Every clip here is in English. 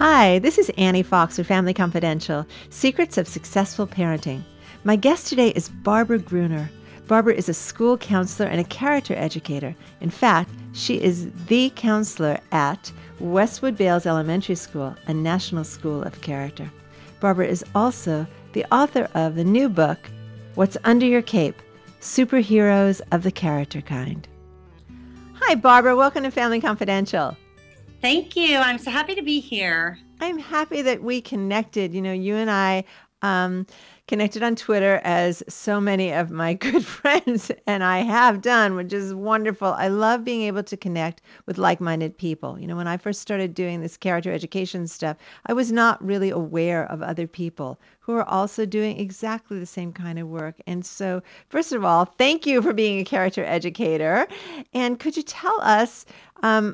Hi, this is Annie Fox with Family Confidential, Secrets of Successful Parenting. My guest today is Barabara Gruener. Barbara is a school counselor and a character educator. In fact, she is the counselor at Westwood Bales Elementary School, a national school of character. Barbara is also the author of the new book, What's Under Your Cape? Superheroes of the Character Kind. Hi, Barbara. Welcome to Family Confidential. Thank you. I'm so happy to be here. I'm happy that we connected. You know, you and I connected on Twitter as so many of my good friends and I have done, which is wonderful. I love being able to connect with like-minded people. You know, when I first started doing this character education stuff, I was not really aware of other people who are also doing exactly the same kind of work. And so, first of all, thank you for being a character educator. And could you tell us,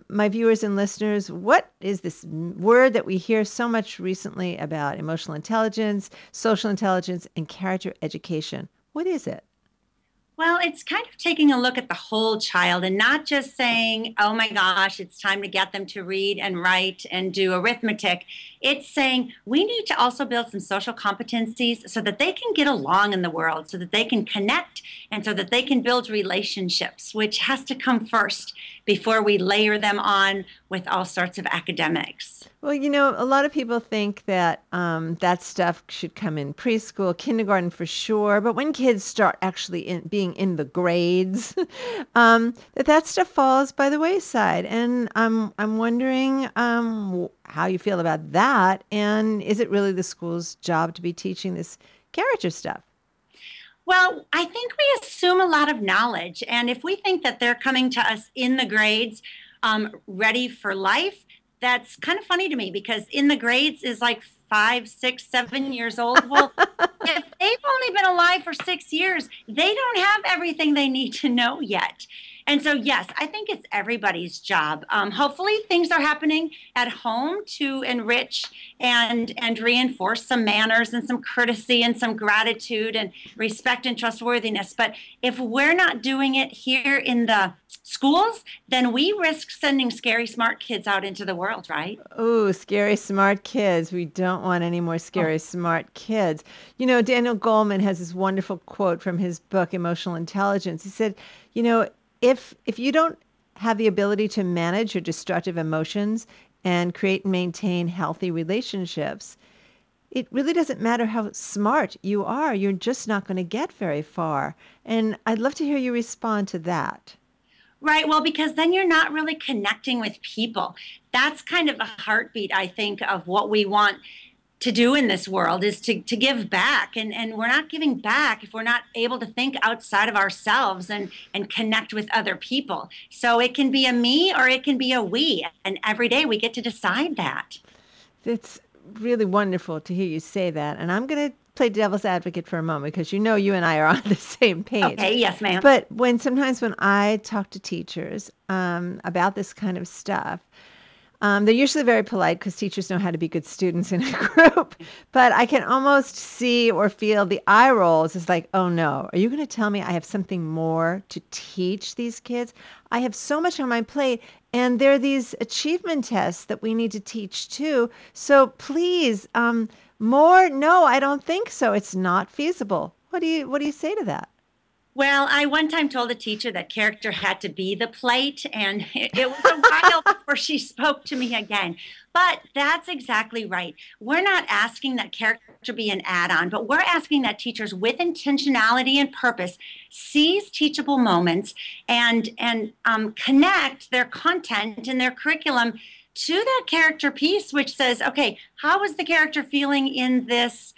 my viewers and listeners, what is this word that we hear so much recently about emotional intelligence, social intelligence, and character education? What is it? Well, it's kind of taking a look at the whole child and not just saying, oh my gosh, it's time to get them to read and write and do arithmetic. It's saying we need to also build some social competencies so that they can get along in the world, so that they can connect, and so that they can build relationships, which has to come first before we layer them on with all sorts of academics. Well, you know, a lot of people think that that stuff should come in preschool, kindergarten for sure. But when kids start actually being in the grades, that stuff falls by the wayside. And I'm wondering how you feel about that. And is it really the school's job to be teaching this character stuff? Well, I think we assume a lot of knowledge. And if we think that they're coming to us in the grades, ready for life, that's kind of funny to me because in the grades is like 5, 6, 7 years old. Well, if they've only been alive for 6 years, they don't have everything they need to know yet. And so, yes, I think it's everybody's job. Hopefully things are happening at home to enrich and reinforce some manners and some courtesy and some gratitude and respect and trustworthiness. But if we're not doing it here in the schools, then we risk sending scary, smart kids out into the world, right? Oh, scary, smart kids. We don't want any more scary, smart kids. You know, Daniel Goleman has this wonderful quote from his book, Emotional Intelligence. He said, you know, if you don't have the ability to manage your destructive emotions and create and maintain healthy relationships, it really doesn't matter how smart you are. You're just not going to get very far. And I'd love to hear you respond to that. Right. Well, because then you're not really connecting with people. That's kind of a heartbeat, I think, of what we want to do in this world is to give back. And we're not giving back if we're not able to think outside of ourselves and connect with other people. So it can be a me or it can be a we. And every day we get to decide that. It's really wonderful to hear you say that. And I'm going to play devil's advocate for a moment because you know you and I are on the same page. Okay, yes, ma'am. But sometimes when I talk to teachers about this kind of stuff, they're usually very polite because teachers know how to be good students in a group. But I can almost see or feel the eye rolls. It's like, oh no, are you going to tell me I have something more to teach these kids? I have so much on my plate. And there are these achievement tests that we need to teach too. So please, more? No, I don't think so. It's not feasible. What do you say to that? Well, I one time told a teacher that character had to be the plate, and it was a while before she spoke to me again. But that's exactly right. We're not asking that character be an add-on, but we're asking that teachers with intentionality and purpose seize teachable moments and connect their content and their curriculum to that character piece, which says, okay, how is the character feeling in this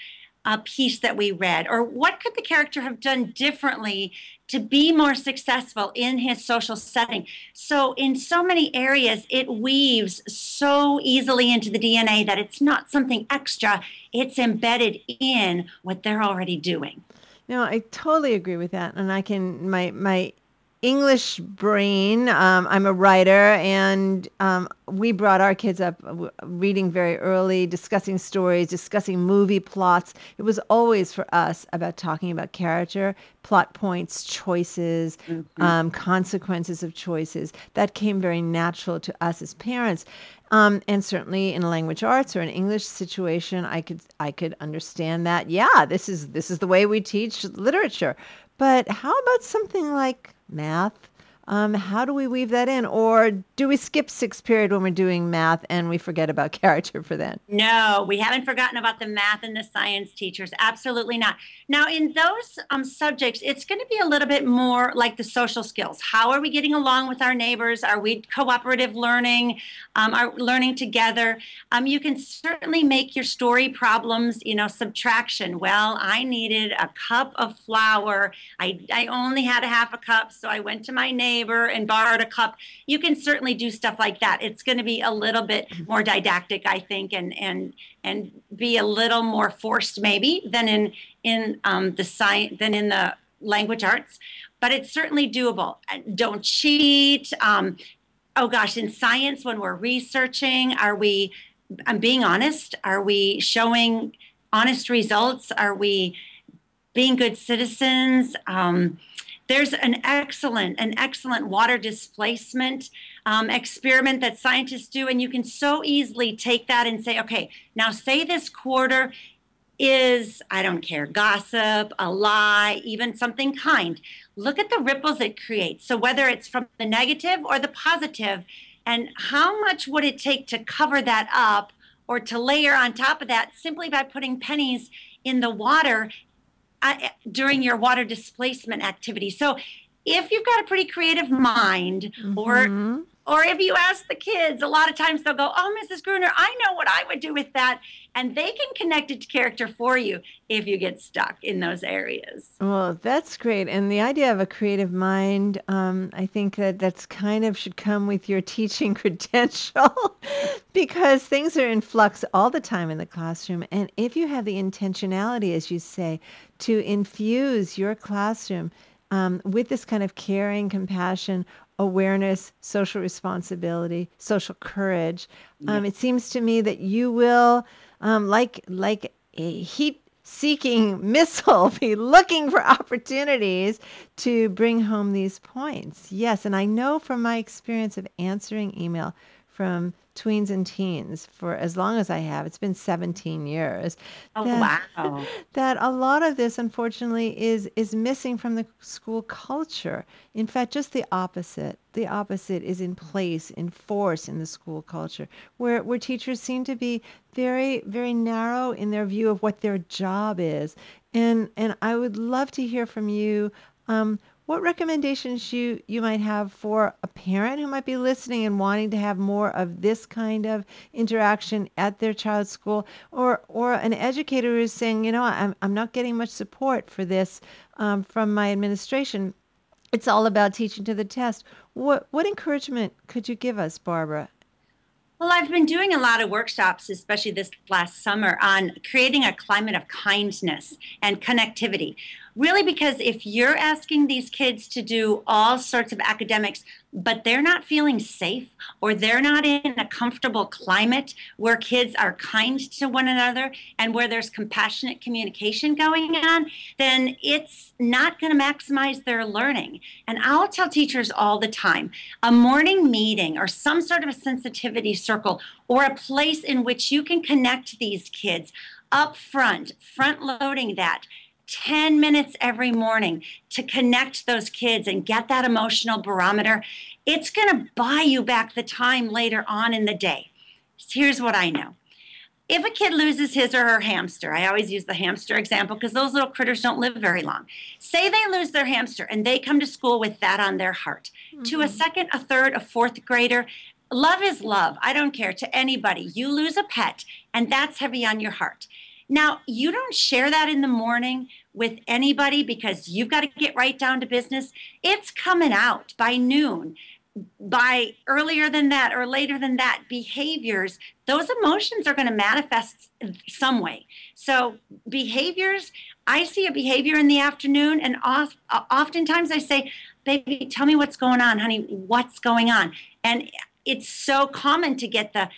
piece that we read, or what could the character have done differently to be more successful in his social setting? So in so many areas, it weaves so easily into the DNA that it's not something extra, it's embedded in what they're already doing. No, I totally agree with that. And I can, my English brain. I'm a writer, and we brought our kids up reading very early, discussing stories, discussing movie plots. It was always for us about talking about character, plot points, choices, consequences of choices. That came very natural to us as parents. And certainly in language arts or an English situation, I could understand that. Yeah, this is the way we teach literature. But how about something like math? How do we weave that in? Or do we skip sixth period when we're doing math and we forget about character for then? No, we haven't forgotten about the math and the science teachers. Absolutely not. Now, in those subjects, it's going to be a little bit more like the social skills. How are we getting along with our neighbors? Are we cooperative learning? Are learning together? You can certainly make your story problems, subtraction. Well, I needed a cup of flour. I only had a half a cup, so I went to my neighbor and borrowed a cup. You can certainly do stuff like that. It's going to be a little bit more didactic, I think, and be a little more forced maybe than in the science than in the language arts, but it's certainly doable. Don't cheat. Oh gosh, in science, when we're researching, I'm being honest, are we showing honest results? Are we being good citizens? There's an excellent water displacement experiment that scientists do, and you can so easily take that and say, okay, now say this quarter is, I don't care, gossip, a lie, even something kind. Look at the ripples it creates. So whether it's from the negative or the positive, and how much would it take to cover that up or to layer on top of that simply by putting pennies in the water during your water displacement activity. So if you've got a pretty creative mind, or if you ask the kids, a lot of times they'll go, oh, Mrs. Gruener, I know what I would do with that. And they can connect it to character for you if you get stuck in those areas. Well, that's great. And the idea of a creative mind, I think that's kind of should come with your teaching credential because things are in flux all the time in the classroom. And if you have the intentionality, as you say, to infuse your classroom with this kind of caring, compassion, awareness, social responsibility, social courage, it seems to me that you will, like a heat-seeking missile, be looking for opportunities to bring home these points. Yes, and I know from my experience of answering email from tweens and teens for as long as I have, it's been 17 years. Oh, wow. That a lot of this, unfortunately, is missing from the school culture. In fact, just the opposite. The opposite is in place, in force in the school culture, where teachers seem to be very, very narrow in their view of what their job is. And I would love to hear from you. What recommendations you might have for a parent who might be listening and wanting to have more of this kind of interaction at their child's school, or an educator who is saying, I'm not getting much support for this from my administration. It's all about teaching to the test. What encouragement could you give us, Barbara? Well, I've been doing a lot of workshops, especially this last summer, on creating a climate of kindness and connectivity. Really, because if you're asking these kids to do all sorts of academics, but they're not feeling safe or they're not in a comfortable climate where kids are kind to one another and where there's compassionate communication going on, then it's not going to maximize their learning. And I'll tell teachers all the time, a morning meeting or some sort of a sensitivity circle or a place in which you can connect these kids up front loading that 10 minutes every morning to connect those kids and get that emotional barometer, it's going to buy you back the time later on in the day. Here's what I know. If a kid loses his or her hamster, I always use the hamster example because those little critters don't live very long. Say they lose their hamster and they come to school with that on their heart. Mm-hmm. To a second, a third, a fourth grader, love is love. I don't care to anybody. You lose a pet and that's heavy on your heart. Now, you don't share that in the morning with anybody because you've got to get right down to business. It's coming out by noon. by earlier than that or later than that behaviors, those emotions are going to manifest some way. So behaviors, I see a behavior in the afternoon, and oftentimes I say, baby, tell me what's going on, honey, what's going on? And it's so common to get the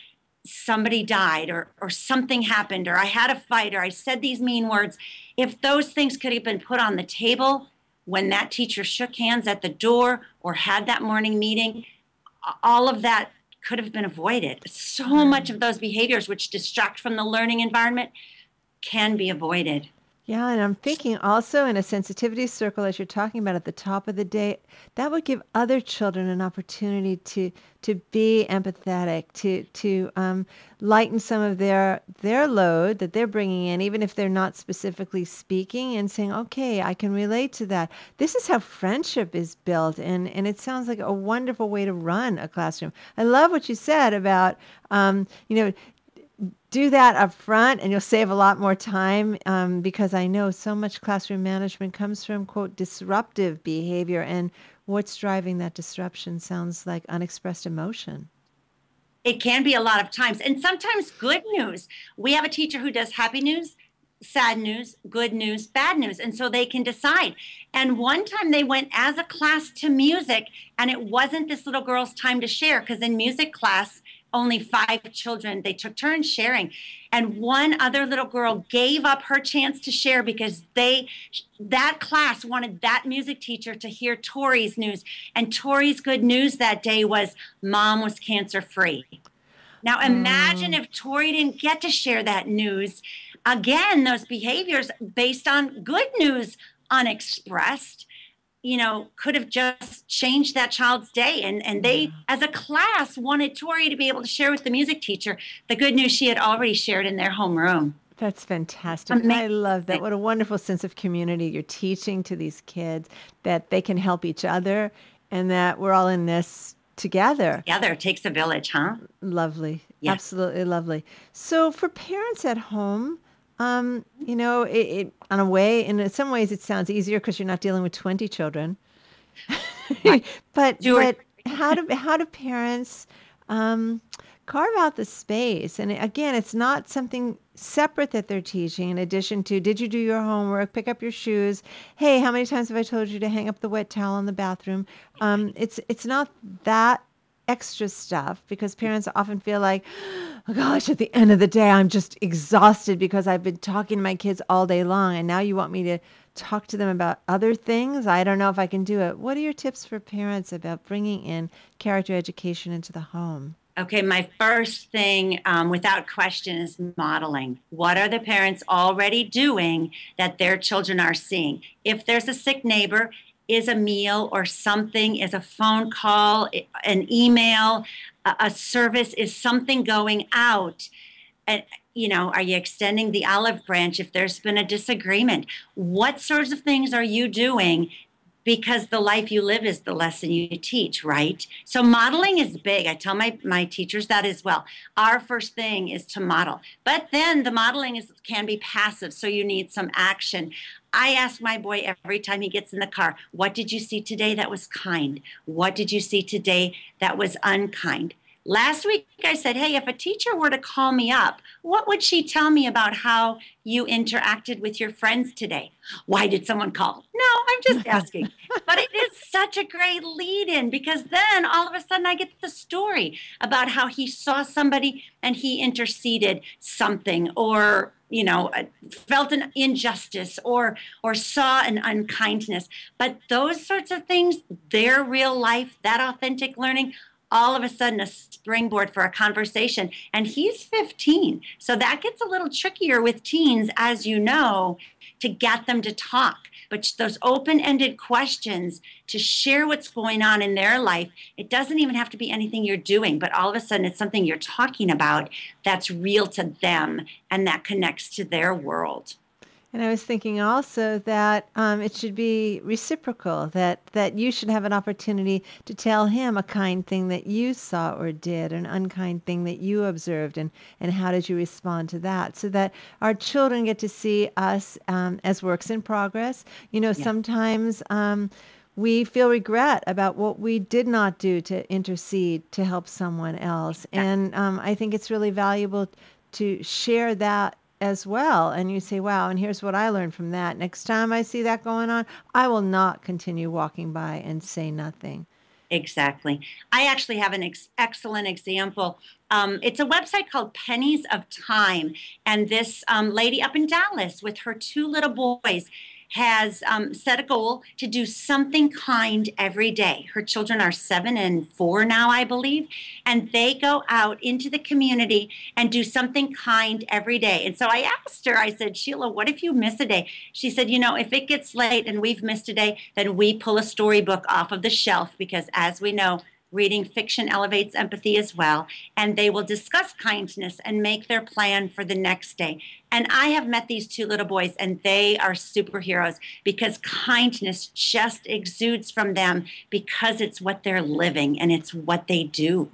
somebody died, or something happened, or I had a fight, or I said these mean words. If those things could have been put on the table when that teacher shook hands at the door or had that morning meeting, all of that could have been avoided. So much of those behaviors which distract from the learning environment can be avoided. Yeah, and I'm thinking also in a sensitivity circle, as you're talking about at the top of the day, that would give other children an opportunity to be empathetic, to lighten some of their load that they're bringing in, even if they're not specifically speaking, and saying, "Okay, I can relate to that." This is how friendship is built, and it sounds like a wonderful way to run a classroom. I love what you said about, you know, do that up front and you'll save a lot more time, because I know so much classroom management comes from, quote, disruptive behavior. And what's driving that disruption sounds like unexpressed emotion. It can be a lot of times, and sometimes good news. We have a teacher who does happy news, sad news, good news, bad news, and so they can decide. And one time they went as a class to music, and it wasn't this little girl's time to share, because in music class, only 5 children, they took turns sharing. And one other little girl gave up her chance to share because that class wanted that music teacher to hear Tori's news. And Tori's good news that day was mom was cancer free. Now imagine if Tori didn't get to share that news. Again, those behaviors based on good news unexpressed, could have just changed that child's day. And they, as a class, wanted Tori to be able to share with the music teacher the good news she had already shared in their homeroom. That's fantastic. Amazing. I love that. What a wonderful sense of community you're teaching to these kids, that they can help each other and that we're all in this together. Together, it takes a village, huh? Lovely. Yeah. Absolutely lovely. So for parents at home, it on a way, in some ways it sounds easier because you're not dealing with 20 children. But how do parents carve out the space? And again, it's not something separate that they're teaching in addition to, did you do your homework, pick up your shoes? Hey, how many times have I told you to hang up the wet towel in the bathroom? It's not that extra stuff, because parents often feel like, oh gosh, at the end of the day, I'm just exhausted because I've been talking to my kids all day long. And now you want me to talk to them about other things? I don't know if I can do it. What are your tips for parents about bringing in character education into the home? Okay, my first thing, without question, is modeling. What are the parents already doing that their children are seeing? If there's a sick neighbor, is a meal or something, is a phone call, an email, a service, is something going out? And, are you extending the olive branch if there's been a disagreement? What sorts of things are you doing? Because the life you live is the lesson you teach, right? So modeling is big. I tell my teachers that as well. Our first thing is to model. But then the modeling can be passive, so you need some action. I ask my boy every time he gets in the car, what did you see today that was kind? What did you see today that was unkind? Last week, I said, hey, if a teacher were to call me up, what would she tell me about how you interacted with your friends today? Why did someone call? No, I'm just asking. But it is such a great lead-in, because then all of a sudden I get the story about how he saw somebody and he interceded something, or felt an injustice, or saw an unkindness. But those sorts of things, their real life, that authentic learning, all of a sudden a springboard for a conversation. And he's 15. So that gets a little trickier with teens, as you know, to get them to talk. But those open-ended questions to share what's going on in their life, it doesn't even have to be anything you're doing, but all of a sudden it's something you're talking about that's real to them and that connects to their world. And I was thinking also that it should be reciprocal, that you should have an opportunity to tell him a kind thing that you saw or did, an unkind thing that you observed, and how did you respond to that, so that our children get to see us as works in progress. Yeah. Sometimes we feel regret about what we did not do to intercede to help someone else. And I think it's really valuable to share that as well. And you say, wow, and here's what I learned from that. Next time I see that going on, I will not continue walking by and say nothing. Exactly. I actually have an excellent example. It's a website called Pennies of Time. And this lady up in Dallas with her 2 little boys has set a goal to do something kind every day. Her children are 7 and 4 now, I believe, and they go out into the community and do something kind every day. And so I asked her, I said, Sheila, what if you miss a day? She said, if it gets late and we've missed a day, then we pull a storybook off of the shelf because, as we know, reading fiction elevates empathy as well, and they will discuss kindness and make their plan for the next day. And I have met these 2 little boys, and they are superheroes because kindness just exudes from them because it's what they're living and it's what they do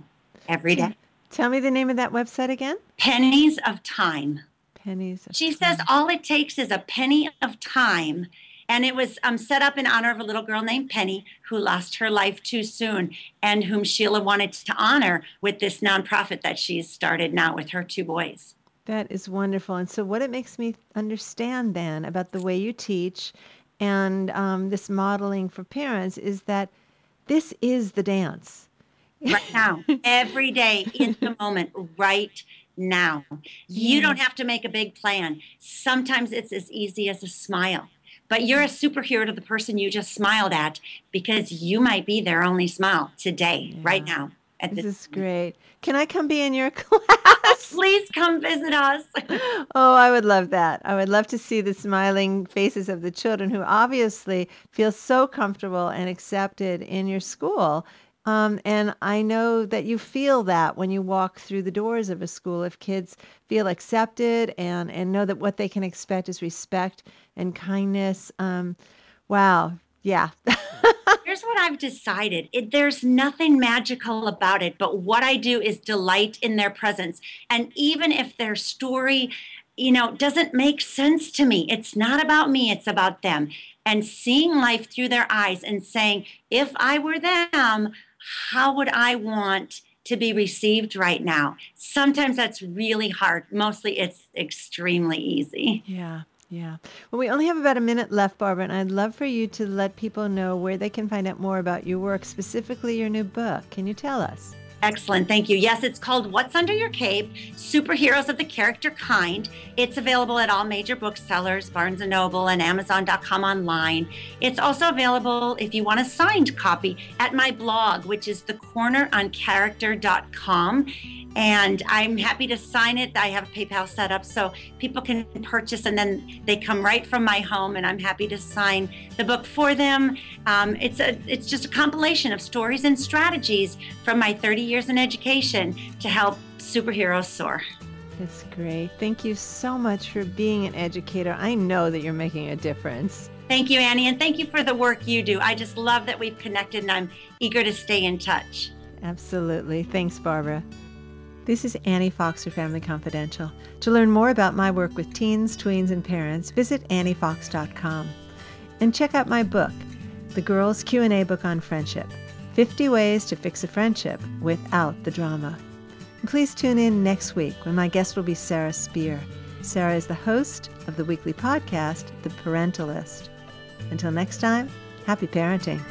every day. Tell me the name of that website again. Pennies of Time. Pennies of She Time. says all it takes is a penny of time. And it was set up in honor of a little girl named Penny who lost her life too soon and whom Sheila wanted to honor with this nonprofit that she's started now with her 2 boys. That is wonderful. And so what it makes me understand then about the way you teach and this modeling for parents is that this is the dance. Right now, every day, in the moment, right now. You don't have to make a big plan. Sometimes it's as easy as a smile. But you're a superhero to the person you just smiled at because you might be their only smile today, right now. This is great. Can I come be in your class? Please come visit us. Oh, I would love that. I would love to see the smiling faces of the children who obviously feel so comfortable and accepted in your school. And I know that you feel that when you walk through the doors of a school, if kids feel accepted and know that what they can expect is respect and kindness. Wow. Yeah. Here's what I've decided. There's nothing magical about it, but what I do is delight in their presence. And even if their story, doesn't make sense to me, it's not about me, it's about them. And seeing life through their eyes and saying, if I were them, how would I want to be received right now? Sometimes that's really hard. Mostly it's extremely easy. Yeah. Yeah. Well, we only have about a minute left, Barbara, and I'd love for you to let people know where they can find out more about your work, specifically your new book. Can you tell us? Excellent. Thank you. Yes, it's called What's Under Your Cape? Superheroes of the Character Kind. It's available at all major booksellers, Barnes & Noble and Amazon.com online. It's also available, if you want a signed copy, at my blog, which is thecorneroncharacter.com. And I'm happy to sign it. I have PayPal set up so people can purchase and then they come right from my home and I'm happy to sign the book for them. It's just a compilation of stories and strategies from my 30 years in education to help superheroes soar. That's great. Thank you so much for being an educator. I know that you're making a difference. Thank you, Annie, and thank you for the work you do. I just love that we've connected and I'm eager to stay in touch. Absolutely. Thanks, Barbara. This is Annie Fox for Family Confidential. To learn more about my work with teens, tweens, and parents, visit anniefox.com. And check out my book, The Girls Q&A Book on Friendship, 50 Ways to Fix a Friendship Without the Drama. And please tune in next week when my guest will be Sarah Spear. Sarah is the host of the weekly podcast, The Parentalist. Until next time, happy parenting.